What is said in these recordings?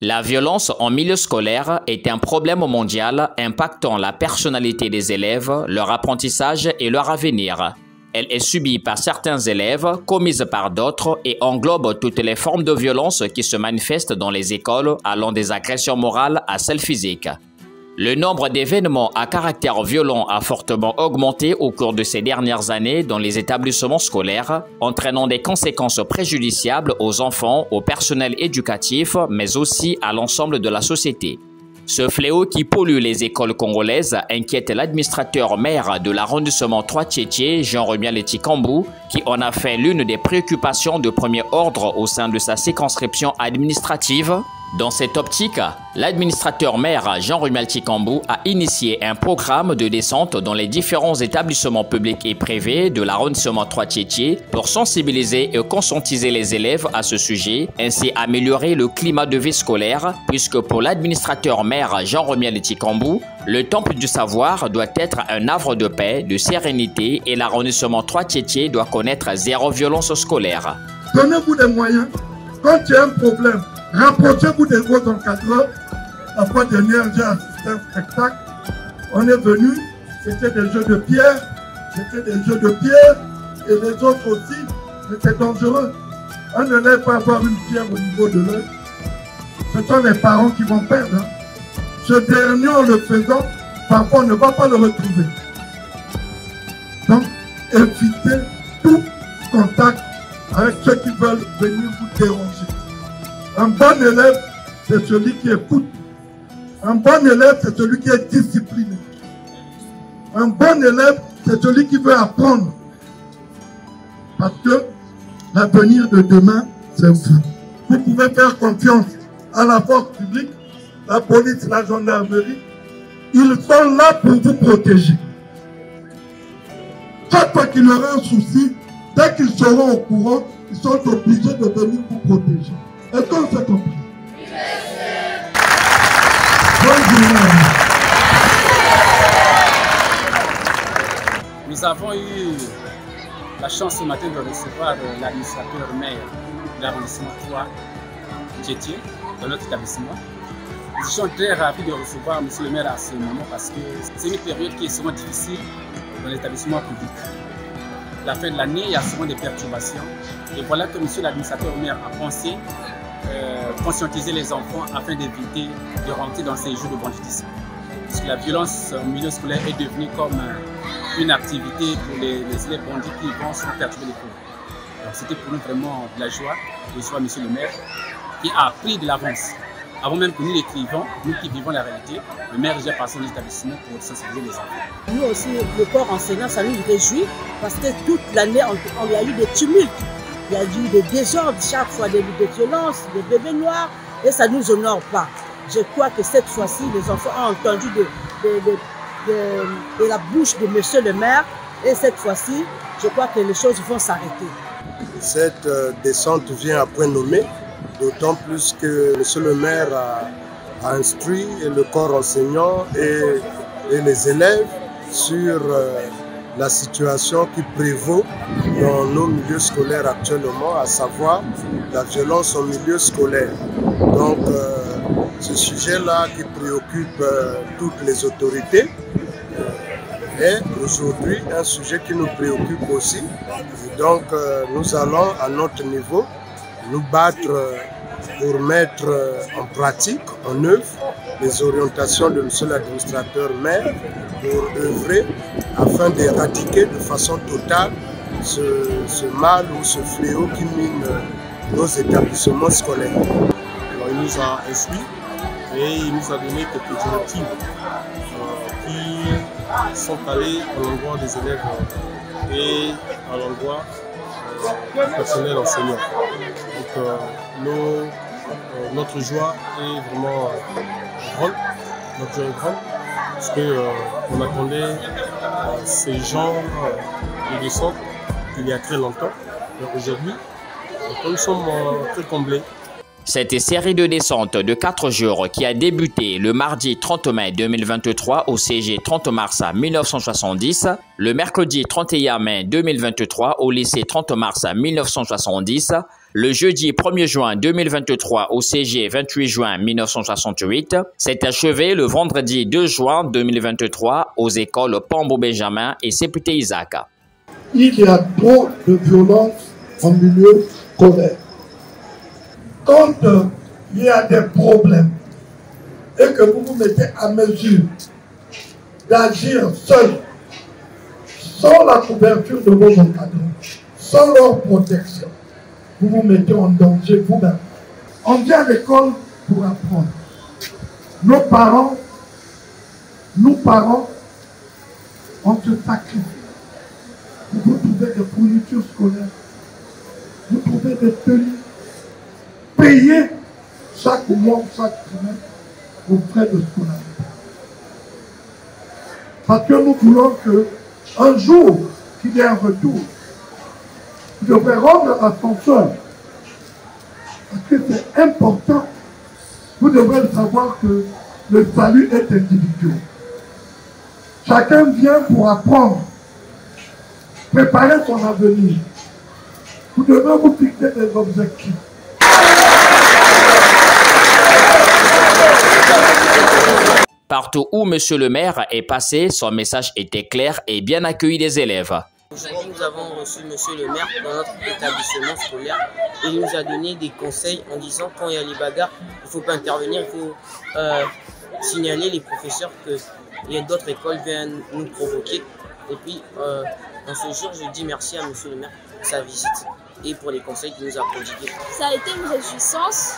La violence en milieu scolaire est un problème mondial impactant la personnalité des élèves, leur apprentissage et leur avenir. Elle est subie par certains élèves, commise par d'autres et englobe toutes les formes de violence qui se manifestent dans les écoles, allant des agressions morales à celles physiques. Le nombre d'événements à caractère violent a fortement augmenté au cours de ces dernières années dans les établissements scolaires, entraînant des conséquences préjudiciables aux enfants, au personnel éducatif, mais aussi à l'ensemble de la société. Ce fléau qui pollue les écoles congolaises inquiète l'administrateur maire de l'arrondissement 3 Tchétché, Jean-Romuald Tshikambou, qui en a fait l'une des préoccupations de premier ordre au sein de sa circonscription administrative. Dans cette optique, l'administrateur maire Jean-Romuald Tshikambou a initié un programme de descente dans les différents établissements publics et privés de l'arrondissement 3 Tchétché pour sensibiliser et conscientiser les élèves à ce sujet, ainsi améliorer le climat de vie scolaire, puisque pour l'administrateur maire Jean-Romuald Tshikambou, le temple du savoir doit être un havre de paix, de sérénité et l'arrondissement 3 Tchétché doit connaître zéro violence scolaire. Donnez-vous des moyens. Quand il y a un problème, rapprochez-vous des gros encadreurs. La fois dernière, j'ai assisté à un spectacle. On est venu, c'était des jeux de pierre, et les autres aussi, c'était dangereux. On ne laisse pas avoir une pierre au niveau de l'œil. Ce sont les parents qui vont perdre. Ce dernier, en le faisant, parfois on ne va pas le retrouver. Donc, évitez tout contact avec ceux qui veulent venir vous déranger. Un bon élève, c'est celui qui écoute. Un bon élève, c'est celui qui est discipliné. Un bon élève, c'est celui qui veut apprendre. Parce que l'avenir de demain, c'est vous. Vous pouvez faire confiance à la force publique, la police, la gendarmerie. Ils sont là pour vous protéger. Chaque fois qu'il y aura un souci, dès qu'ils seront au courant, ils sont obligés de venir vous protéger. Est-ce qu'on s'est compris? Nous avons eu la chance ce matin de recevoir l'administrateur maire de l'arrondissement 3 Tchétché dans notre établissement. Nous sommes très ravis de recevoir M. le maire à ce moment parce que c'est une période qui est souvent difficile dans l'établissement public. La fin de l'année, il y a souvent des perturbations. Et voilà que M. l'administrateur maire a pensé conscientiser les enfants afin d'éviter de rentrer dans ces jeux de banditisme. Parce que la violence au milieu scolaire est devenue comme une activité pour les élèves bandits qui vont se perturber les cours. Donc c'était pour nous vraiment de la joie de recevoir M. le maire qui a pris de l'avance. Avant même que nous l'écrivons, nous qui vivons la réalité, le maire est déjà passé dans l'établissement pour sensibiliser les enfants. Nous aussi, le corps enseignant, ça nous réjouit parce que toute l'année, on y a eu des tumultes. Il y a eu des désordres chaque fois, des violences, des bébés noirs, et ça ne nous honore pas. Je crois que cette fois-ci, les enfants ont entendu de la bouche de monsieur le maire, et cette fois-ci, je crois que les choses vont s'arrêter. Cette descente vient à point nommé, d'autant plus que monsieur le maire a instruit le corps enseignant et les élèves sur la situation qui prévaut dans nos milieux scolaires actuellement, à savoir la violence au milieu scolaire. Donc, ce sujet-là qui préoccupe toutes les autorités est aujourd'hui un sujet qui nous préoccupe aussi. Et donc, nous allons à notre niveau nous battre pour mettre en pratique, en œuvre, les orientations de M. l'administrateur maire pour œuvrer afin d'éradiquer de façon totale ce mal ou ce fléau qui mine nos établissements scolaires. Alors, il nous a instruit et il nous a donné quelques directives qui sont allées à l'endroit des élèves et à l'endroit du personnel enseignant. Donc, notre joie est vraiment grande, notre joie est grande, parce qu'on attendait ces genres de descente il y a très longtemps. Donc aujourd'hui, nous sommes très comblés. Cette série de descentes de 4 jours qui a débuté le mardi 30 mai 2023 au CG 30 mars 1970, le mercredi 31 mai 2023 au lycée 30 mars 1970, Le jeudi 1er juin 2023 au CG 28 juin 1968 s'est achevé le vendredi 2 juin 2023 aux écoles Pambo Benjamin et Séputé Isaac. Il y a trop de violence en milieu scolaire. Quand il y a des problèmes et que vous vous mettez à mesure d'agir seul, sans la couverture de vos encadrants, sans leur protection, vous vous mettez en danger vous-même. On vient à l'école pour apprendre. Nos parents, nous parents, on se sacrifie. Vous trouvez des fournitures scolaires, vous trouvez des tenues, payées chaque mois, chaque semaine, aux frais de scolarité. Parce que nous voulons qu'un jour qu'il y ait un retour, vous devrez rendre l'ascenseur. Parce que c'est important. Vous devrez savoir que le salut est individuel. Chacun vient pour apprendre, préparer son avenir. Vous devez vous fixer des objectifs. Partout où M. le maire est passé, son message était clair et bien accueilli des élèves. Aujourd'hui, nous avons reçu M. le maire dans notre établissement scolaire et il nous a donné des conseils en disant quand il y a les bagarres, il ne faut pas intervenir, il faut signaler les professeurs qu'il y a d'autres écoles qui viennent nous provoquer. Et puis, en ce jour, je dis merci à M. le maire pour sa visite et pour les conseils qu'il nous a prodigués. Ça a été une réjouissance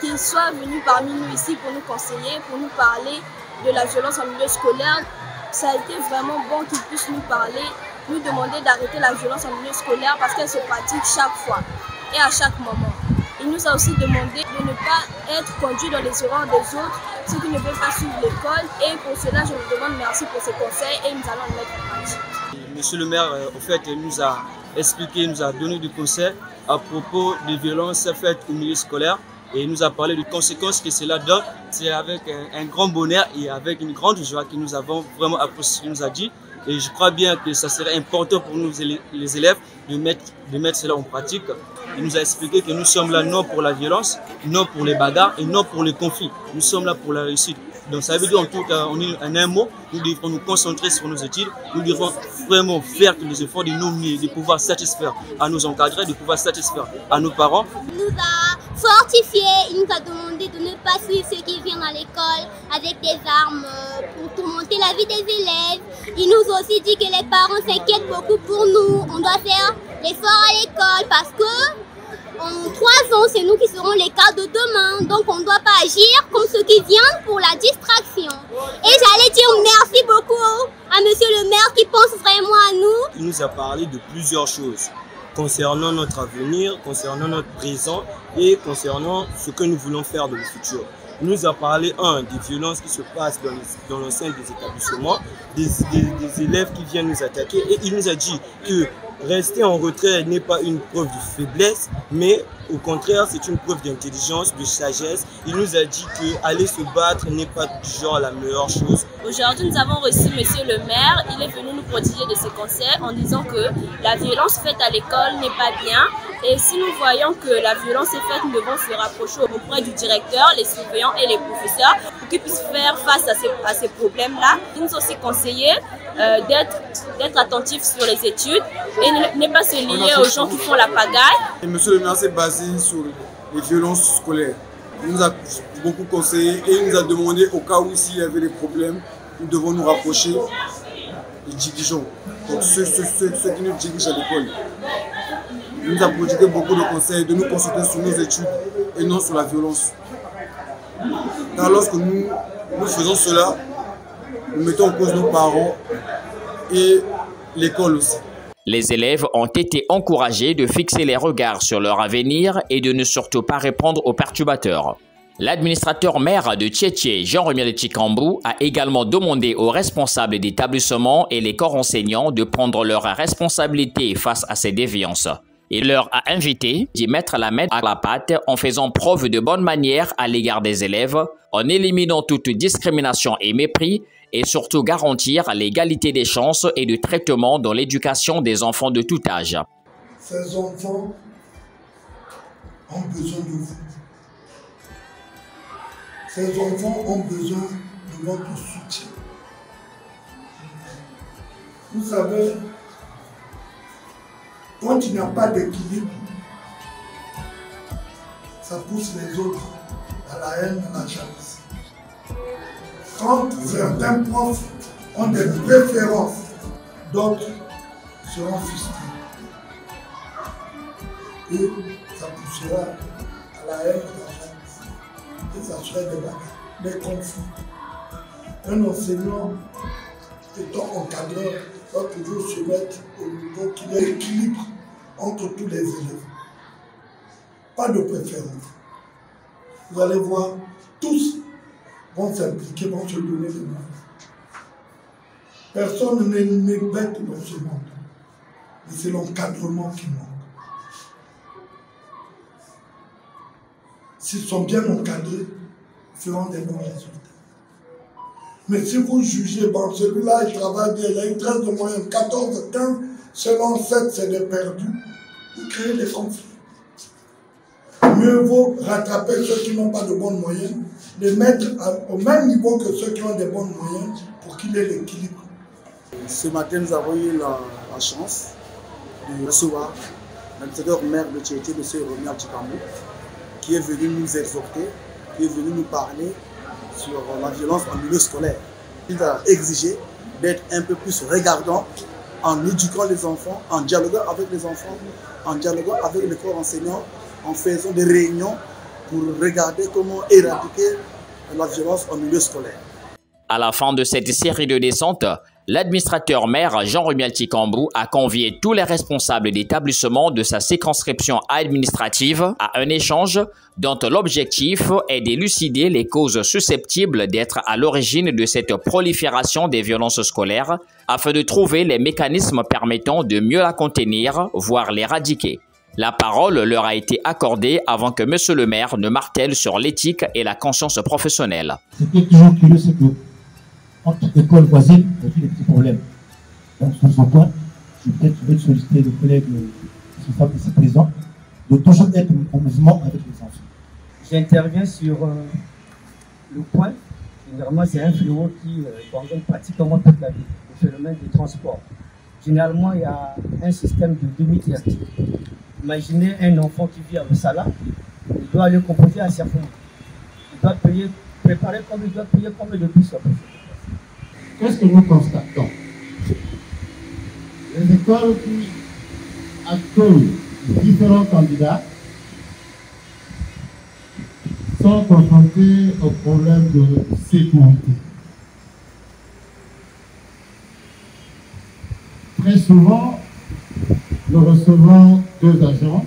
qu'il soit venu parmi nous ici pour nous conseiller, pour nous parler de la violence en milieu scolaire. Ça a été vraiment bon qu'il puisse nous parler, nous demander d'arrêter la violence en milieu scolaire parce qu'elle se pratique chaque fois et à chaque moment. Il nous a aussi demandé de ne pas être conduit dans les erreurs des autres, ceux qui ne veulent pas suivre l'école. Et pour cela, je vous demande merci pour ces conseils et nous allons les mettre en pratique. Monsieur le maire, au fait, nous a expliqué, nous a donné des conseils à propos des violences faites au milieu scolaire. Et il nous a parlé des conséquences que cela donne. C'est avec un grand bonheur et avec une grande joie que nous avons vraiment apprécié ce qu'il nous a dit. Et je crois bien que ça serait important pour nous les élèves de mettre cela en pratique. Il nous a expliqué que nous sommes là non pour la violence, non pour les bagarres et non pour les conflits. Nous sommes là pour la réussite. Donc ça veut dire en tout cas, en un mot, nous devrons nous concentrer sur nos études. Nous devrons vraiment faire les efforts de pouvoir satisfaire à nos encadrés, de pouvoir satisfaire à nos parents. Il nous a fortifié, il nous a demandé de ne pas suivre ceux qui viennent à l'école avec des armes pour tourmenter la vie des élèves. Il nous a aussi dit que les parents s'inquiètent beaucoup pour nous. On doit faire l'effort à l'école parce que en 3 ans, c'est nous qui serons les cas de demain. Donc on ne doit pas agir comme ceux qui viennent pour la distraction. Et j'allais dire merci beaucoup à monsieur le maire qui pense vraiment à nous. Il nous a parlé de plusieurs choses concernant notre avenir, concernant notre présent et concernant ce que nous voulons faire dans le futur. Il nous a parlé, des violences qui se passent dans l'enceinte des établissements, des élèves qui viennent nous attaquer. Et il nous a dit que rester en retrait n'est pas une preuve de faiblesse, mais au contraire, c'est une preuve d'intelligence, de sagesse. Il nous a dit qu'aller se battre n'est pas toujours la meilleure chose. Aujourd'hui, nous avons reçu monsieur le maire. Il est venu nous prodiguer de ses conseils en disant que la violence faite à l'école n'est pas bien. Et si nous voyons que la violence est faite, nous devons se rapprocher auprès du directeur, les surveillants et les professeurs pour qu'ils puissent faire face à ces problèmes-là. Il nous a aussi conseillé d'être attentifs sur les études et ne pas se lier aux gens qui font la pagaille. Et monsieur le maire s'est basé sur les violences scolaires. Il nous a beaucoup conseillé et il nous a demandé au cas où s'il y avait des problèmes, nous devons nous rapprocher des dirigeants, donc ceux qui nous dirigent à l'école. Il nous a prodigué beaucoup de conseils, de nous consulter sur nos études et non sur la violence. Car lorsque nous faisons cela, nous mettons en cause nos parents et l'école aussi. Les élèves ont été encouragés de fixer les regards sur leur avenir et de ne surtout pas répondre aux perturbateurs. L'administrateur maire de Tchétché, Jean-Remiel Tchikambou, a également demandé aux responsables d'établissements et les corps enseignants de prendre leurs responsabilités face à ces déviances. Il leur a invité d'y mettre la main à la pâte en faisant preuve de bonne manière à l'égard des élèves, en éliminant toute discrimination et mépris, et surtout garantir l'égalité des chances et du traitement dans l'éducation des enfants de tout âge. Ces enfants ont besoin de vous. Ces enfants ont besoin de votre soutien. Vous savez, quand il n'y a pas d'équilibre, ça pousse les autres à la haine, à la jalousie. Quand certains profs ont des préférences, d'autres seront frustrés. Et ça poussera à la haine, à la jalousie. Et ça sera des bagarres, des conflits. Un enseignant étant encadreur doit toujours se mettre au niveau qu'il y ait équilibre entre tous les élèves. Pas de préférence. Vous allez voir, tous vont s'impliquer, vont se donner les moyens. Personne n'est bête dans ce monde. Mais c'est l'encadrement qui manque. S'ils sont bien encadrés, ils feront des bons résultats. Mais si vous jugez, bon, celui-là, il travaille bien, il a une 13 de moyenne, 14, 15, selon 7, c'est des perdus, vous créez des conflits. Mieux vaut rattraper ceux qui n'ont pas de bonnes moyennes, les mettre au même niveau que ceux qui ont des bonnes moyennes pour qu'il ait l'équilibre. Ce matin, nous avons eu la chance de recevoir l'administrateur maire de Tchétché, M. Romial Tchikambou, qui est venu nous exhorter, qui est venu nous parler sur la violence en milieu scolaire. Il a exigé d'être un peu plus regardant en éduquant les enfants, en dialoguant avec les enfants, en dialoguant avec les corps enseignants, en faisant des réunions pour regarder comment éradiquer la violence en milieu scolaire. À la fin de cette série de descentes, l'administrateur maire Jean Romial Tchikambou a convié tous les responsables d'établissement de sa circonscription administrative à un échange dont l'objectif est d'élucider les causes susceptibles d'être à l'origine de cette prolifération des violences scolaires afin de trouver les mécanismes permettant de mieux la contenir, voire l'éradiquer. La parole leur a été accordée avant que M. le maire ne martèle sur l'éthique et la conscience professionnelle. C'était toujours curieux, c'est que entre écoles voisines, il y a des petits problèmes. Donc, sur ce point, je vais solliciter le collègue qui sont ici présents de toujours être en mouvement avec les enfants. J'interviens sur le point. Généralement, c'est un fléau qui engendre pratiquement toute la vie, le phénomène du transport. Généralement, il y a un système de demi-tiers. Imaginez un enfant qui vit à Messala, il doit aller composer à Serfon. Il doit payer, préparer comme il doit payer comme le bus. Qu'est-ce que nous constatons? Les écoles qui accueillent différents candidats sont confrontées au problème de sécurité. Très souvent, nous recevons 2 agents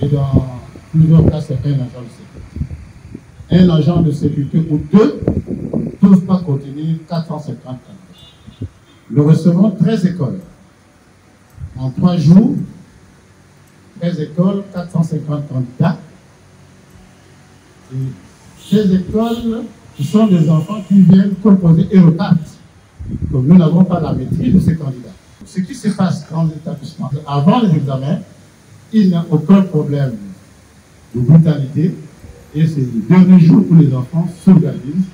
et dans plusieurs cas, c'est un agent de sécurité. Un agent de sécurité ou 2 ne peuvent pas contenir 450 candidats. Nous recevons 13 écoles. En 3 jours, 13 écoles, 450 candidats. Et ces écoles, ce sont des enfants qui viennent composer et repartent. Donc nous n'avons pas la maîtrise de ces candidats. Ce qui se passe dans l'établissement, avant les examens, il n'y a aucun problème de brutalité. Et c'est le dernier jour où les enfants s'organisent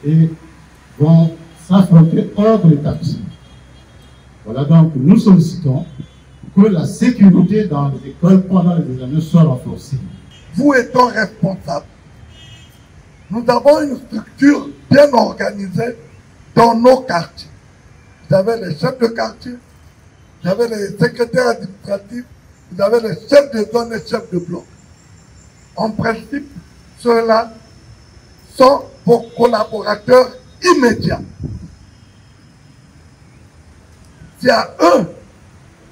et vont s'affronter hors de l'établissement. Voilà, donc nous sollicitons que la sécurité dans les écoles pendant les examens soit renforcée. Vous étant responsable, nous avons une structure bien organisée dans nos quartiers. Vous avez les chefs de quartier, vous avez les secrétaires administratifs, vous avez les chefs de zone et chefs de bloc. En principe, ceux-là sont vos collaborateurs immédiats. C'est à eux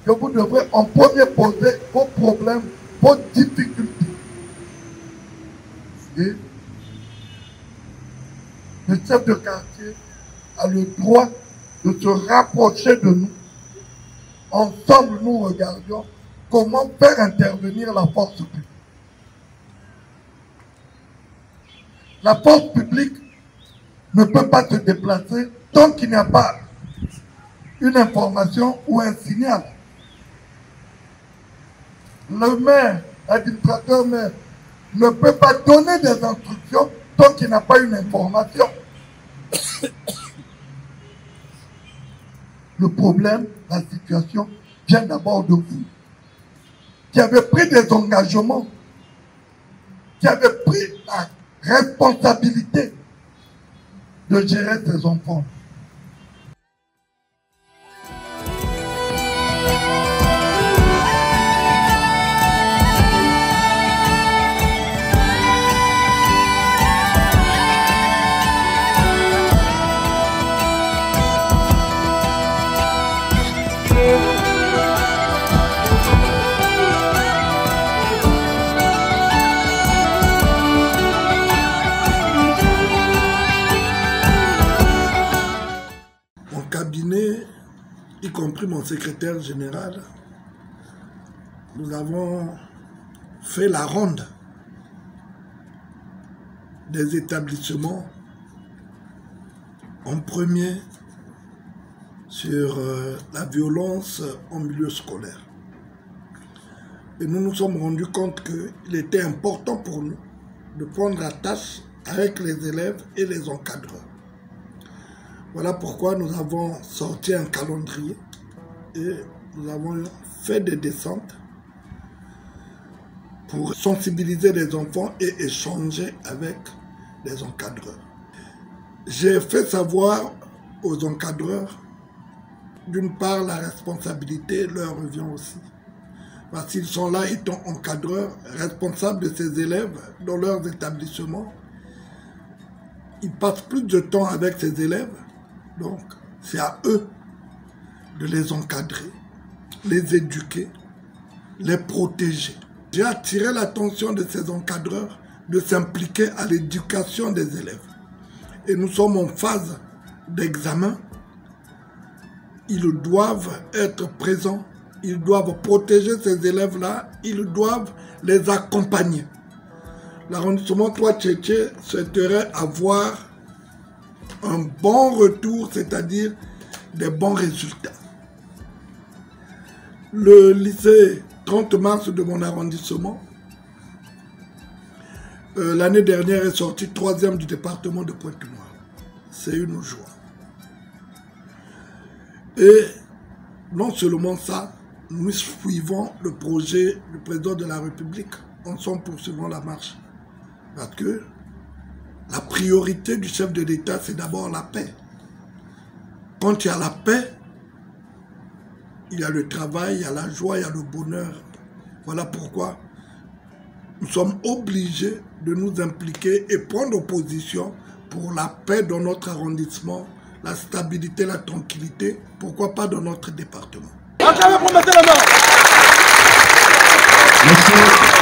que vous devrez en premier poser vos problèmes, vos difficultés. Et le chef de quartier a le droit de se rapprocher de nous. Ensemble, nous regardions comment faire intervenir la force publique. La force publique ne peut pas se déplacer tant qu'il n'y a pas une information ou un signal. le maire, l'administrateur maire, ne peut pas donner des instructions tant qu'il n'a pas une information. Le problème, la situation vient d'abord de vous, qui avez pris des engagements, qui avez pris la responsabilité de gérer ces enfants. Y compris mon secrétaire général, nous avons fait la ronde des établissements, en premier sur la violence en milieu scolaire. Et nous nous sommes rendus compte qu'il était important pour nous de prendre la tâche avec les élèves et les encadreurs. Voilà pourquoi nous avons sorti un calendrier et nous avons fait des descentes pour sensibiliser les enfants et échanger avec les encadreurs. J'ai fait savoir aux encadreurs, d'une part, la responsabilité leur revient aussi. Parce qu'ils sont là étant encadreurs, responsables de ces élèves dans leurs établissements. Ils passent plus de temps avec ces élèves. Donc, c'est à eux de les encadrer, les éduquer, les protéger. J'ai attiré l'attention de ces encadreurs de s'impliquer à l'éducation des élèves. Et nous sommes en phase d'examen. Ils doivent être présents, ils doivent protéger ces élèves-là, ils doivent les accompagner. L'arrondissement 3 Tchétché souhaiterait avoir un bon retour, c'est-à-dire des bons résultats. Le lycée 30 mars de mon arrondissement, l'année dernière est sorti 3e du département de Pointe-Noire. C'est une joie. Et non seulement ça, nous suivons le projet du président de la République. Ensemble poursuivons la marche. Parce que la priorité du chef de l'État, c'est d'abord la paix. Quand il y a la paix, il y a le travail, il y a la joie, il y a le bonheur. Voilà pourquoi nous sommes obligés de nous impliquer et prendre position pour la paix dans notre arrondissement, la stabilité, la tranquillité, pourquoi pas dans notre département. Merci.